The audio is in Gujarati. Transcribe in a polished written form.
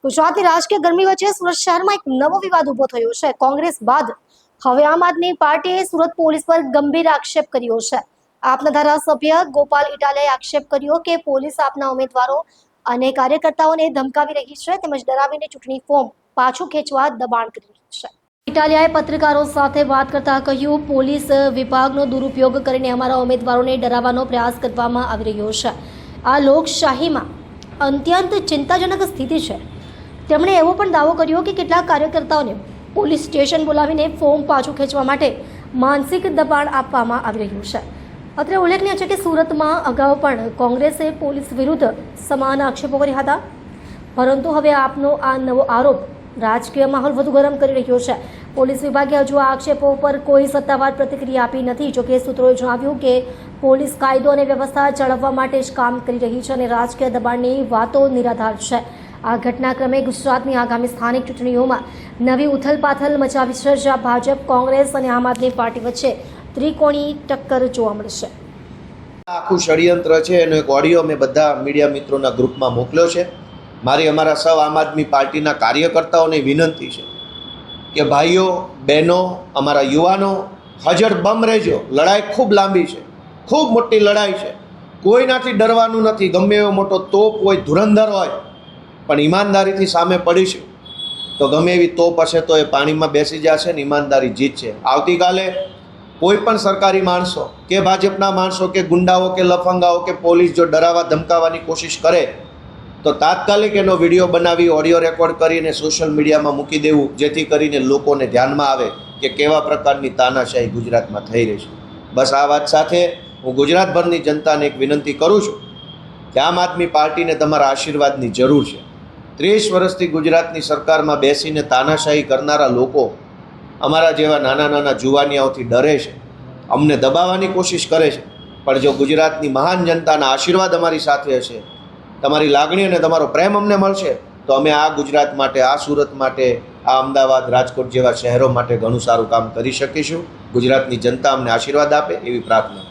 ગુજરાતની રાજકીય ગરમી વચ્ચે સુરત શહેરમાં એક નવો વિવાદ ઉભો થયો છે। કોંગ્રેસ બાદ હવે આમ આદમી પાર્ટીએ સુરત પોલીસ પર ગંભીર આક્ષેપ કર્યો છે। આપના ધારાસભ્ય ગોપાલ ઇટાલિયાએ આક્ષેપ કર્યો કે પોલીસ આપના ઉમેદવારો અને કાર્યકર્તાઓને ધમકાવી રહી છે તેમજ ડરાવીને ચૂંટણી ફોર્મ પાછું ખેંચવા દબાણ કરી રહી છે। ઇટાલિયાએ પત્રકારો સાથે વાત કરતા કહ્યું, પોલીસ વિભાગનો દુરુપયોગ કરીને અમારા ઉમેદવારોને ડરાવવાનો પ્રયાસ કરવામાં આવી રહ્યો છે। આ લોકશાહીમાં અત્યંત ચિંતાજનક સ્થિતિ છે। તેમણે એવો પણ દાવો કર્યો કે કેટલાક કાર્યકર્તાઓને પોલીસ સ્ટેશન બોલાવીને ફોર્મ પાછું ખેંચવા માટે માનસિક દબાણ આપવામાં આવી રહ્યું છે। અત્રે ઉલ્લેખનીય છે કે સુરતમાં અગાઉ પણ કોંગ્રેસે પોલીસ વિરુદ્ધ સમાન આક્ષેપો કર્યા હતા, પરંતુ હવે આપનો આ નવો આરોપ રાજકીય માહોલ વધુ ગરમ કરી રહ્યો છે। પોલીસ વિભાગે હજુ આ આક્ષેપો પર કોઈ સત્તાવાર પ્રતિક્રિયા આપી નથી। જોકે સૂત્રોએ જણાવ્યું કે પોલીસ કાયદો અને વ્યવસ્થા જાળવવા માટે જ કામ કરી રહી છે અને રાજકીય દબાણની વાતો નિરાધાર છે। આ ઘટનાક્રમે ગુજરાતની આગામી સ્થાનિક ચૂંટણીઓમાં નવી ઉથલપાથલ મચાવી છે, જ્યાં ભાજપ, કોંગ્રેસ અને આમ આદમી પાર્ટી વચ્ચે ત્રિકોણી ટક્કર જોવા મળશે। આખું ષડયંત્ર છે એનો એક ઓડિયો મેં બધા મીડિયા મિત્રોના ગ્રુપમાં મોકલ્યો છે। મારી અમારા સૌ આમ આદમી પાર્ટીના કાર્યકર્તાઓને વિનંતી છે કે ભાઈઓ બહેનો, અમારા યુવાનો હાજર બમ રહેજો। લડાઈ ખૂબ લાંબી છે, ખૂબ મોટી લડાઈ છે, કોઈનાથી ડરવાનું નથી। ગમે એવો મોટો તોપ હોય, ધુરંધર હોય, પણ ઈમાનદારીથી સામે પડીશું તો ગમે એવી તોપ હશે તો એ પાણીમાં બેસી જશે ને ઈમાનદારી જીતશે। આવતીકાલે કોઈ પણ સરકારી માણસો કે ભાજપના માણસો કે ગુંડાઓ કે લફંગાઓ કે પોલીસ જો ડરાવવા ધમકાવવાની કોશિશ કરે તો તાત્કાલિક એનો વિડીયો બનાવી ઓડિયો રેકોર્ડ કરીને સોશિયલ મીડિયામાં મૂકી દેવું, જેથી કરીને લોકોને ધ્યાનમાં આવે કે કેવા પ્રકારની તાનાશાહી ગુજરાતમાં થઈ રહી છે। બસ આ વાત સાથે હું ગુજરાતભરની જનતાને એક વિનંતી કરું છું કે આમ આદમી પાર્ટીને તમારા આશીર્વાદની જરૂર છે। 30 વર્ષથી ગુજરાતની સરકારમાં બેસીને તાનાશાહી કરનારા લોકો અમારા જેવા નાના નાના જુવાનિયાઓથી ડરે છે, અમને દબાવવાની કોશિશ કરે છે, પણ જો ગુજરાતની મહાન જનતાના આશીર્વાદ અમારી સાથે હશે, તમારી લાગણી અને તમારો પ્રેમ અમને મળશે તો અમે આ ગુજરાત માટે, આ સુરત માટે, આ અમદાવાદ, રાજકોટ જેવા શહેરો માટે ઘણું સારું કામ કરી શકીશું। ગુજરાતની જનતા અમને આશીર્વાદ આપે એવી પ્રાર્થના।